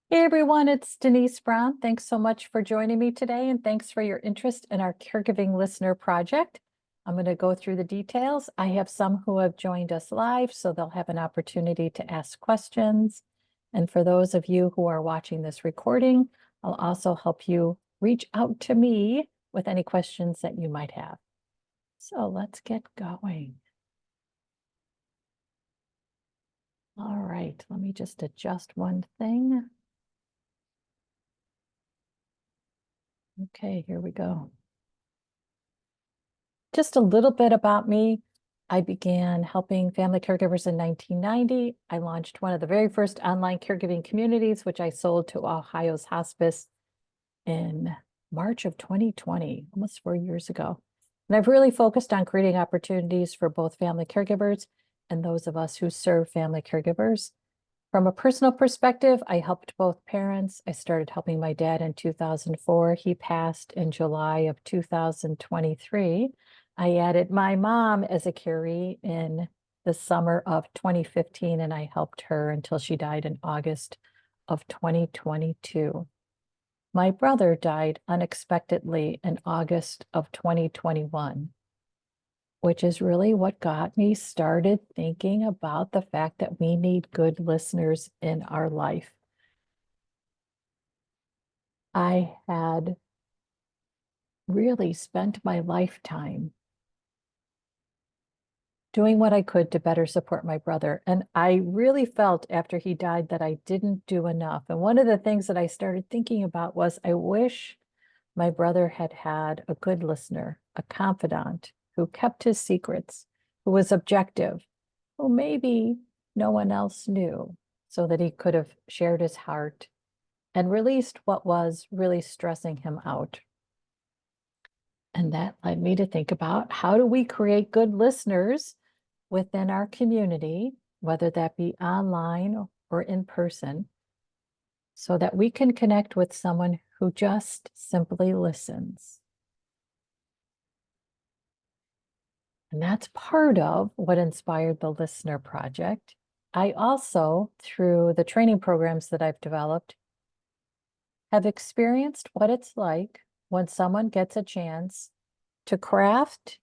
Hey everyone, it's Denise Brown. Thanks so much for joining me today, and thanks for your interest in our Caregiving Listener Project. I'm going to go through the details. I have some who have joined us live, so they'll have an opportunity to ask questions. And for those of you who are watching this recording, I'll also help you reach out to me with any questions that you might have. So let's get going. All right, let me just adjust one thing. Okay, here we go. Just a little bit about me. I began helping family caregivers in 1990. I launched one of the very first online caregiving communities, which I sold to Ohio's hospice in March of 2020, almost 4 years ago. And I've really focused on creating opportunities for both family caregivers and those of us who serve family caregivers. From a personal perspective, I helped both parents. I started helping my dad in 2004. He passed in July of 2023. I added my mom as a caree in the summer of 2015, and I helped her until she died in August of 2022. My brother died unexpectedly in August of 2021, which is really what got me started thinking about the fact that we need good listeners in our life. I had really spent my lifetime doing what I could to better support my brother. And I really felt after he died that I didn't do enough. And one of the things that I started thinking about was I wish my brother had had a good listener, a confidant who kept his secrets, who was objective, who maybe no one else knew, so that he could have shared his heart and released what was really stressing him out. And that led me to think about how do we create good listeners within our community, whether that be online or in person, so that we can connect with someone who just simply listens. And that's part of what inspired the Listener Project. I also, through the training programs that I've developed, have experienced what it's like when someone gets a chance to craft,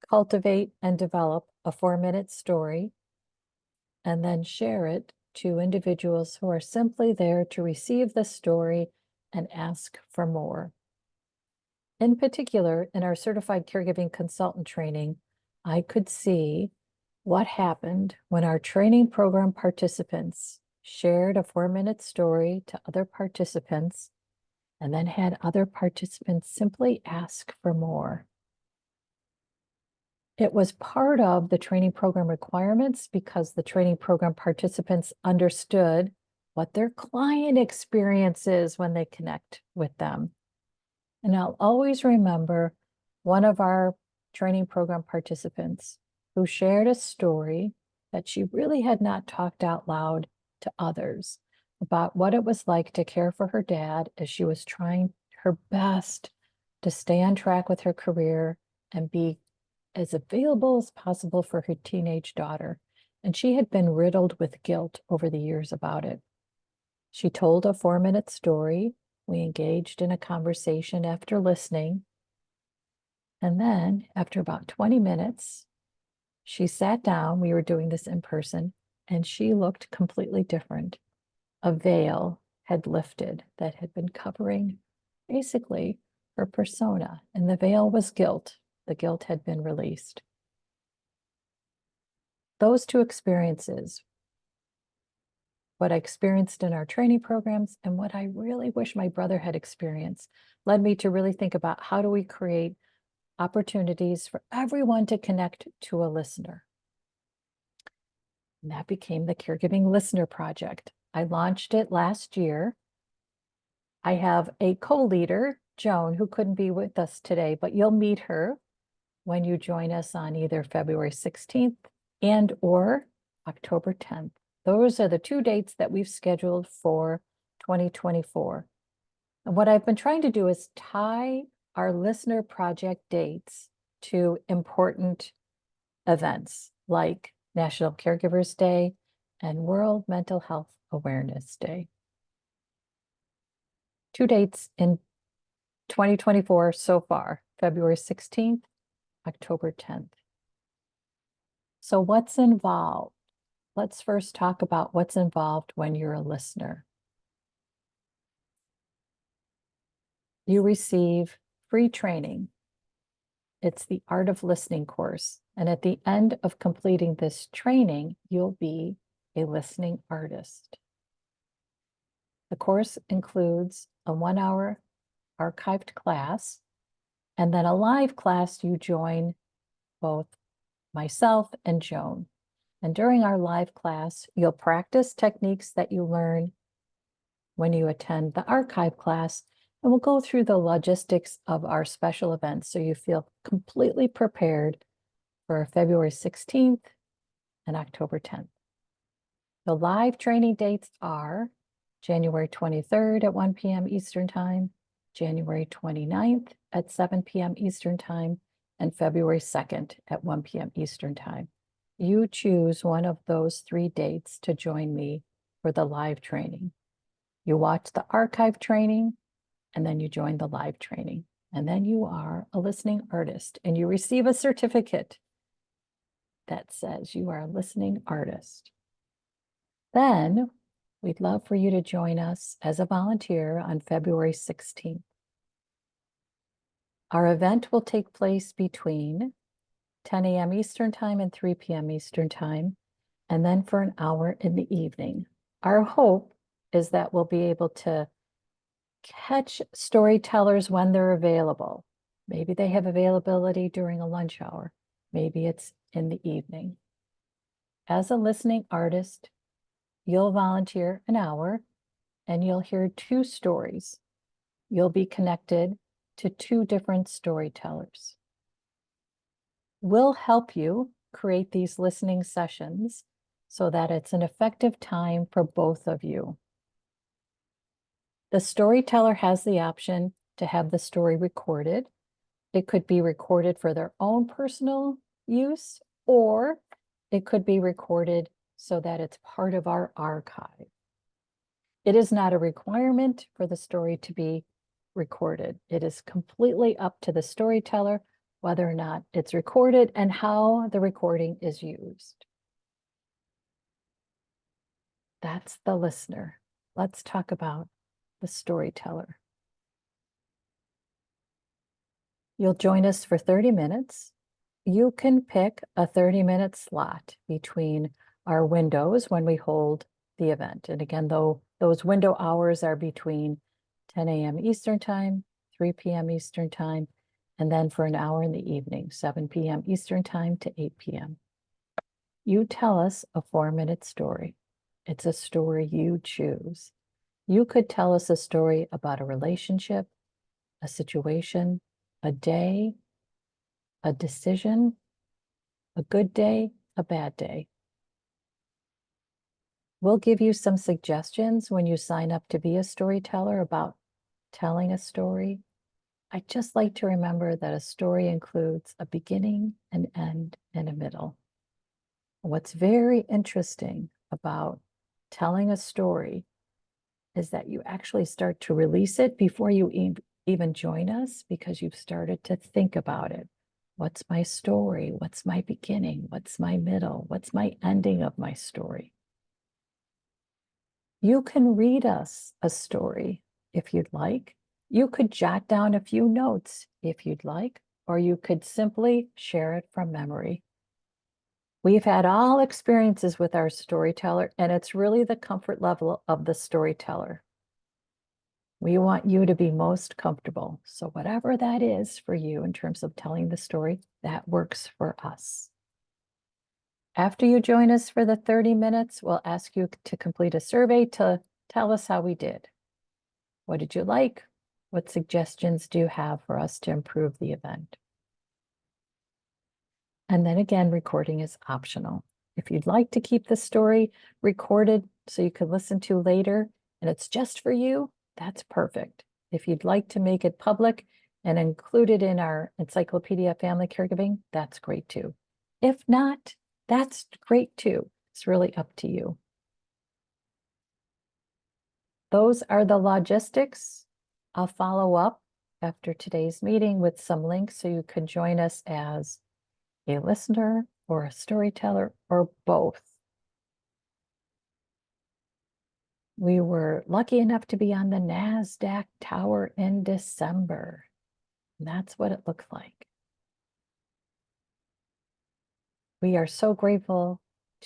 cultivate, and develop a 4-minute story, and then share it to individuals who are simply there to receive the story and ask for more. In particular, in our certified caregiving consultant training, I could see what happened when our training program participants shared a 4-minute story to other participants and then had other participants simply ask for more. It was part of the training program requirements because the training program participants understood what their client experience is when they connect with them. And I'll always remember one of our training program participants who shared a story that she really had not talked out loud to others about what it was like to care for her dad as she was trying her best to stay on track with her career and be as available as possible for her teenage daughter. And she had been riddled with guilt over the years about it. She told a 4-minute story. We engaged in a conversation after listening. And then, after about 20 minutes, she sat down. We were doing this in person, and she looked completely different. A veil had lifted that had been covering basically her persona, and the veil was guilt. The guilt had been released. Those two experiences, what I experienced in our training programs and what I really wish my brother had experienced, led me to really think about how do we create opportunities for everyone to connect to a listener. And that became the Caregiving Listener Project. I launched it last year. I have a co-leader, Joan, who couldn't be with us today, but you'll meet her when you join us on either February 16th and or October 10th. Those are the two dates that we've scheduled for 2024. And what I've been trying to do is tie our listener project dates to important events like National Caregivers Day and World Mental Health Awareness Day. 2 dates in 2024 so far, February 16th, October 10th. So what's involved? Let's first talk about what's involved when you're a listener. You receive free training. It's the Art of Listening course. And at the end of completing this training, you'll be a listening artist. The course includes a 1-hour archived class, and then a live class you join both myself and Joan. And during our live class, you'll practice techniques that you learn when you attend the archive class, and we'll go through the logistics of our special events so you feel completely prepared for February 16th and October 10th. The live training dates are January 23rd at 1 p.m. Eastern Time, January 29th at 7 p.m. Eastern Time, and February 2nd at 1 p.m. Eastern Time. You choose one of those 3 dates to join me for the live training. You watch the archive training, and then you join the live training. And then you are a listening artist, and you receive a certificate that says you are a listening artist. Then we'd love for you to join us as a volunteer on February 16th. Our event will take place between 10 a.m. Eastern Time and 3 p.m. Eastern Time, and then for an hour in the evening. Our hope is that we'll be able to catch storytellers when they're available. Maybe they have availability during a lunch hour. Maybe it's in the evening. As a listening artist, you'll volunteer an hour and you'll hear 2 stories. You'll be connected to 2 different storytellers. We'll help you create these listening sessions so that it's an effective time for both of you. The storyteller has the option to have the story recorded. It could be recorded for their own personal use, or it could be recorded so that it's part of our archive. It is not a requirement for the story to be recorded. It is completely up to the storyteller whether or not it's recorded and how the recording is used. That's the listener. Let's talk about the storyteller. You'll join us for 30 minutes. You can pick a 30-minute slot between our windows when we hold the event. And again, though, those window hours are between 10 a.m. Eastern Time, 3 p.m. Eastern Time, and then for an hour in the evening, 7 p.m. Eastern Time to 8 p.m. You tell us a 4-minute story. It's a story you choose. You could tell us a story about a relationship, a situation, a day, a decision, a good day, a bad day. We'll give you some suggestions when you sign up to be a storyteller about telling a story. I'd just like to remember that a story includes a beginning, an end, and a middle. What's very interesting about telling a story is that you actually start to release it before you even join us, because you've started to think about it. What's my story? What's my beginning? What's my middle? What's my ending of my story? You can read us a story if you'd like. You could jot down a few notes if you'd like, or you could simply share it from memory. We've had all experiences with our storyteller, and it's really the comfort level of the storyteller. We want you to be most comfortable. So whatever that is for you in terms of telling the story, that works for us. After you join us for the 30 minutes, we'll ask you to complete a survey to tell us how we did. What did you like? What suggestions do you have for us to improve the event? And then again, recording is optional. If you'd like to keep the story recorded so you can listen to later, and it's just for you, that's perfect. If you'd like to make it public and include it in our Encyclopedia of Family Caregiving, that's great too. If not, that's great too. It's really up to you. Those are the logistics. I'll follow up after today's meeting with some links so you can join us as a listener or a storyteller or both. We were lucky enough to be on the NASDAQ tower in December. And that's what it looked like. We are so grateful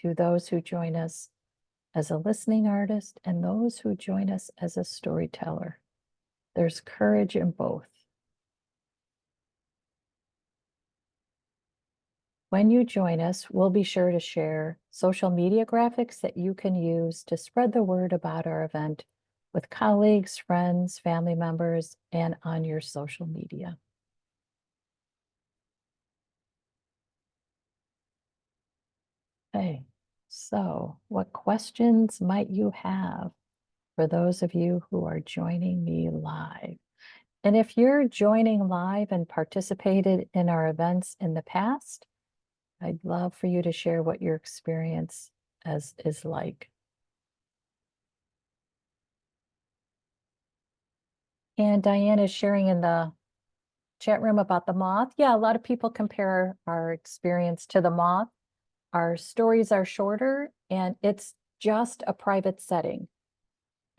to those who join us as a listening artist and those who join us as a storyteller. There's courage in both. When you join us, we'll be sure to share social media graphics that you can use to spread the word about our event with colleagues, friends, family members, and on your social media. Okay, so what questions might you have for those of you who are joining me live? And if you're joining live and participated in our events in the past, I'd love for you to share what your experience is like. And Diane is sharing in the chat room about the moth. Yeah, a lot of people compare our experience to the moth. Our stories are shorter and it's just a private setting.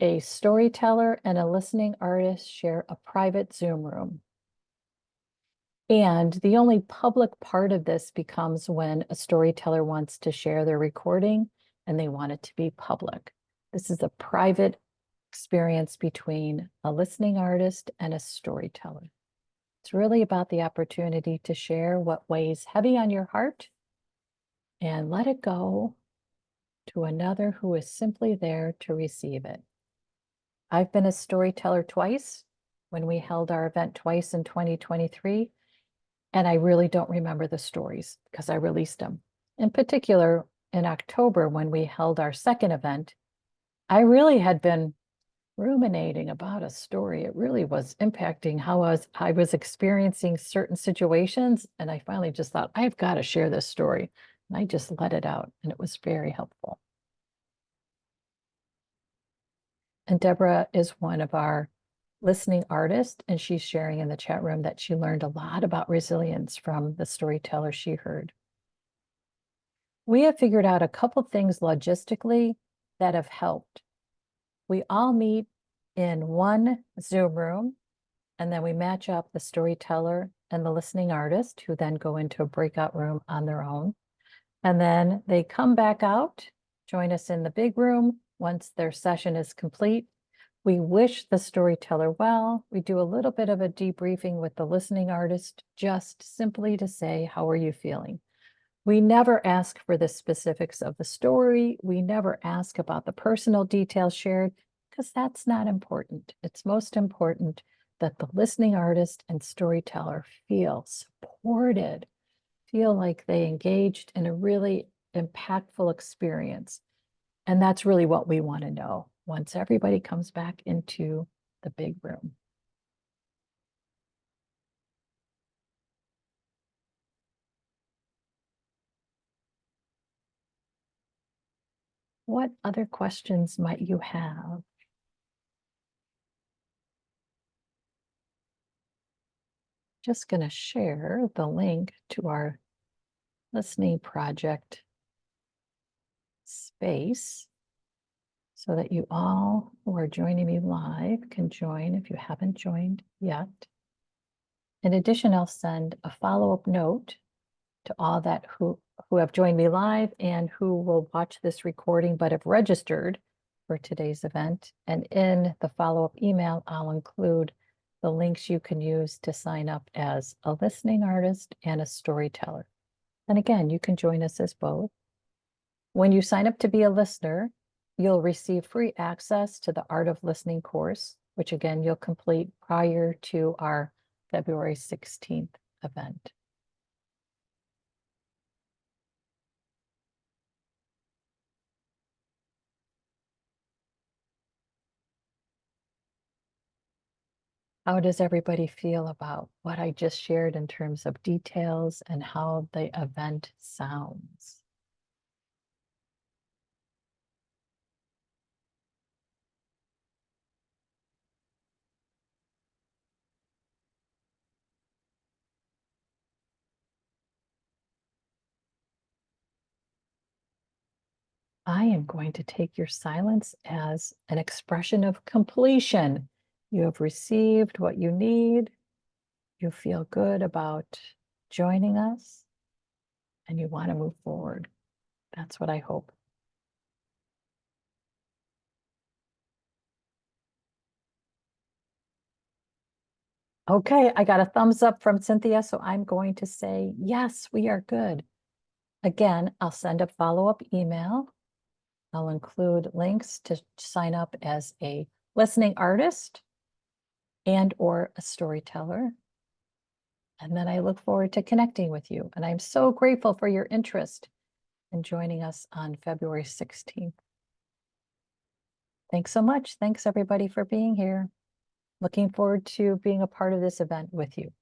A storyteller and a listening artist share a private Zoom room. And the only public part of this becomes when a storyteller wants to share their recording and they want it to be public. This is a private experience between a listening artist and a storyteller. It's really about the opportunity to share what weighs heavy on your heart and let it go to another who is simply there to receive it. I've been a storyteller twice when we held our event twice in 2023. And I really don't remember the stories because I released them. In particular, in October, when we held our second event, I really had been ruminating about a story. It really was impacting how I was experiencing certain situations. And I finally just thought, I've got to share this story. And I just let it out, and it was very helpful. And Deborah is one of our listening artists, and she's sharing in the chat room that she learned a lot about resilience from the storyteller she heard. We have figured out a couple things logistically that have helped. We all meet in one Zoom room, and then we match up the storyteller and the listening artist, who then go into a breakout room on their own. And then they come back out, join us in the big room once their session is complete. We wish the storyteller well. We do a little bit of a debriefing with the listening artist, just simply to say, how are you feeling? We never ask for the specifics of the story. We never ask about the personal details shared, because that's not important. It's most important that the listening artist and storyteller feel supported, feel like they engaged in a really impactful experience. And that's really what we want to know once everybody comes back into the big room. What other questions might you have? Just going to share the link to our listening project space so that you all who are joining me live can join if you haven't joined yet. In addition, I'll send a follow-up note to all that who have joined me live and who will watch this recording but have registered for today's event. And in the follow-up email, I'll include the links you can use to sign up as a listening artist and a storyteller. And again, you can join us as both. When you sign up to be a listener, you'll receive free access to the Art of Listening course, which again, you'll complete prior to our February 16th event. How does everybody feel about what I just shared in terms of details and how the event sounds? I am going to take your silence as an expression of completion. You have received what you need. You feel good about joining us, and you want to move forward. That's what I hope. Okay, I got a thumbs up from Cynthia, so I'm going to say, yes, we are good. Again, I'll send a follow-up email. I'll include links to sign up as a listening artist and or a storyteller. And then I look forward to connecting with you. And I'm so grateful for your interest in joining us on February 16th. Thanks so much. Thanks everybody for being here. Looking forward to being a part of this event with you.